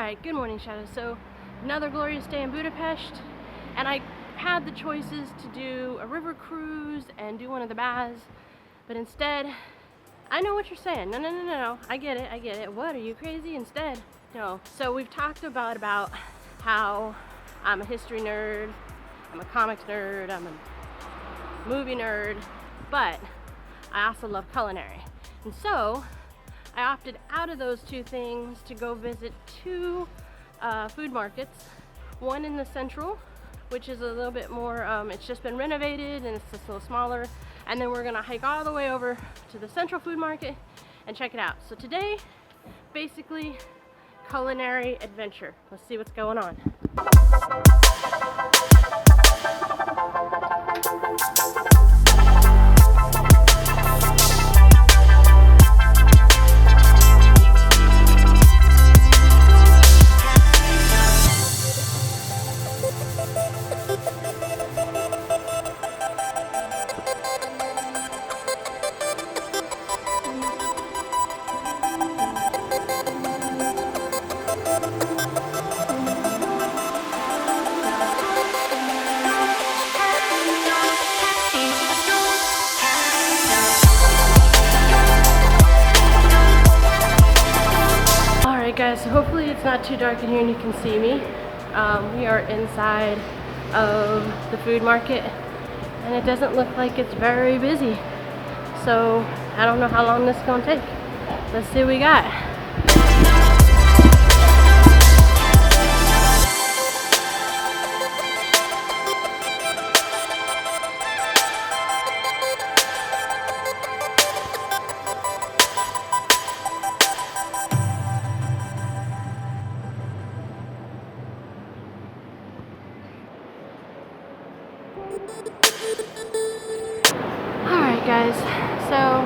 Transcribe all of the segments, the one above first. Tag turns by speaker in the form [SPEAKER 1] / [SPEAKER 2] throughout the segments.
[SPEAKER 1] Alright, good morning, Shadows. So, another glorious day in Budapest, and I had the choices to do a river cruise and do one of the baths, but instead, I know what you're saying. No, I get it. What, are you crazy? Instead, no. So we've talked about how I'm a history nerd, I'm a comics nerd, I'm a movie nerd, but I also love culinary. And so, I opted out of those two things to go visit two food markets. One in the central, which is a little bit more, it's just been renovated and it's just a little smaller. And then we're gonna hike all the way over to the central food market and check it out. So today, basically, culinary adventure. Let's see what's going on. Guys, so hopefully it's not too dark in here and you can see me. We are inside of the food market and it doesn't look like it's very busy. So I don't know how long this is going to take. Let's see what we got. Alright guys, so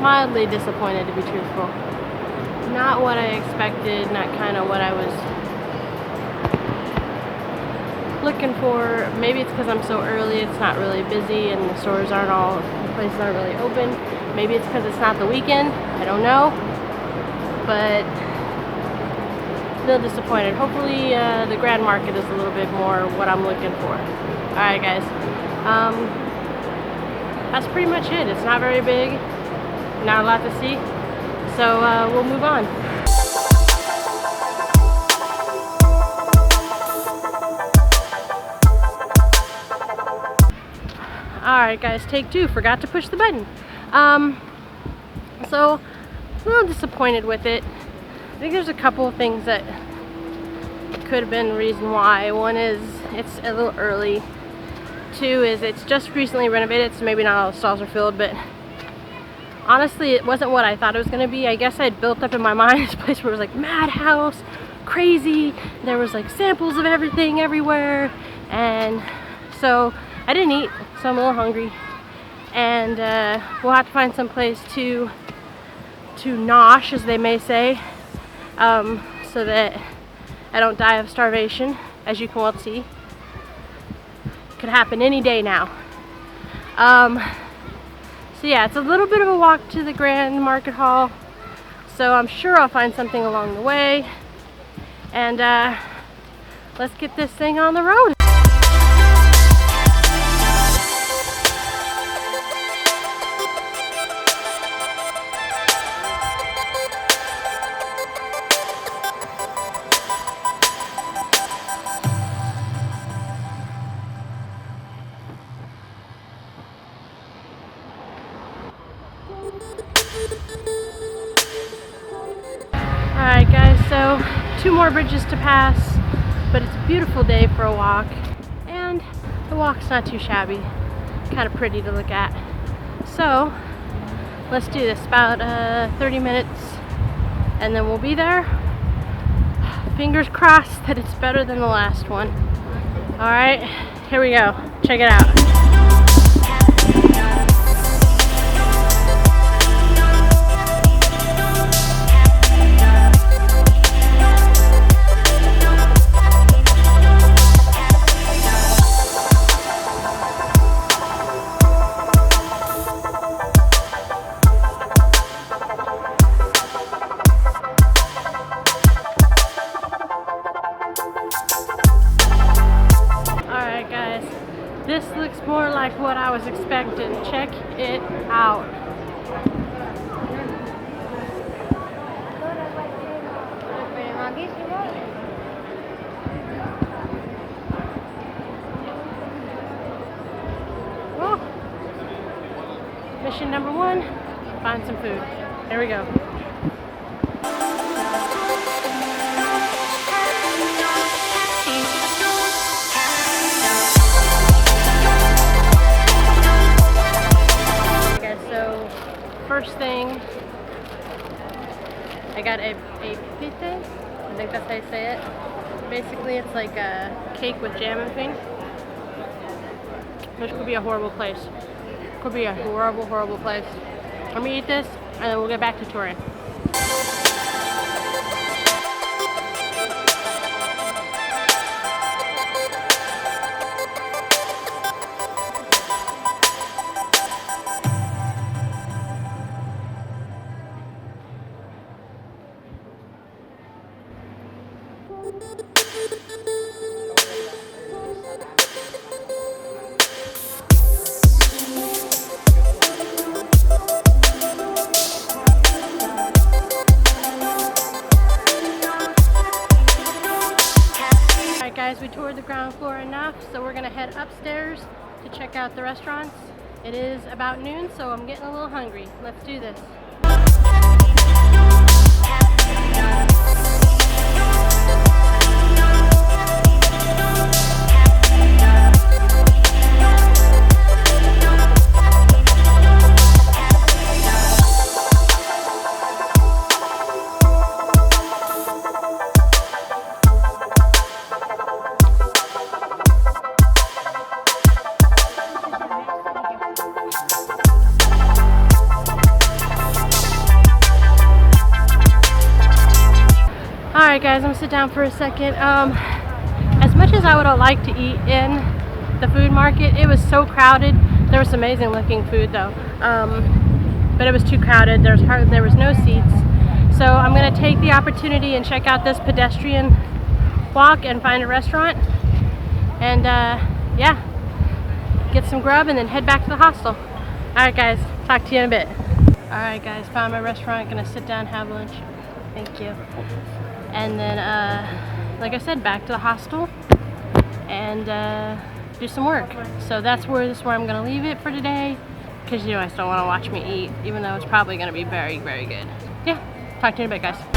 [SPEAKER 1] mildly disappointed to be truthful. Not what I expected, not kind of what I was looking for. Maybe it's because I'm so early, it's not really busy and the stores aren't all, the places aren't really open. Maybe it's because it's not the weekend, I don't know. But still disappointed. Hopefully the Grand Market is a little bit more what I'm looking for. Alright guys, that's pretty much it. It's not very big, not a lot to see, so we'll move on. Alright guys, take two, forgot to push the button. So a little disappointed with it. I think there's a couple of things that could have been the reason why. One is it's a little early. Two is it's just recently renovated, so maybe not all the stalls are filled, but honestly it wasn't what I thought it was going to be. I guess I'd built up in my mind this place where it was like madhouse, crazy, there was like samples of everything everywhere, and so I didn't eat, so I'm a little hungry, and we'll have to find some place to nosh, as they may say, so that I don't die of starvation, as you can well see. Could happen any day now. So yeah, it's a little bit of a walk to the Grand Market Hall, so I'm sure I'll find something along the way, and let's get this thing on the road. Alright guys, so 2 more bridges to pass, but it's a beautiful day for a walk, and the walk's not too shabby, kind of pretty to look at. So let's do this, about 30 minutes and then we'll be there. Fingers crossed that it's better than the last one. Alright, here we go, check it out. more like what I was expecting. Check it out. Well, mission number 1, find some food. Here we go. First thing, I got a PT. I think that's how you say it. Basically, it's like a cake with jam and thing. This could be a horrible place. Could be a horrible, horrible place. I'm gonna eat this, and then we'll get back to touring. Guys, we toured the ground floor enough, so we're gonna head upstairs to check out the restaurants. It is about noon, so I'm getting a little hungry. Let's do this. Alright guys, I'm gonna sit down for a second. As much as I would have liked to eat in the food market, it was so crowded. There was amazing looking food though, but it was too crowded. There was no seats. So I'm gonna take the opportunity and check out this pedestrian walk and find a restaurant, and yeah, get some grub and then head back to the hostel. Alright guys, talk to you in a bit. Alright guys, found my restaurant, gonna sit down, have lunch. Thank you. And then, like I said, back to the hostel and do some work. So that's where I'm gonna leave it for today, because you guys don't want to watch me eat, even though it's probably gonna be very, very good. Yeah, talk to you in a bit, guys.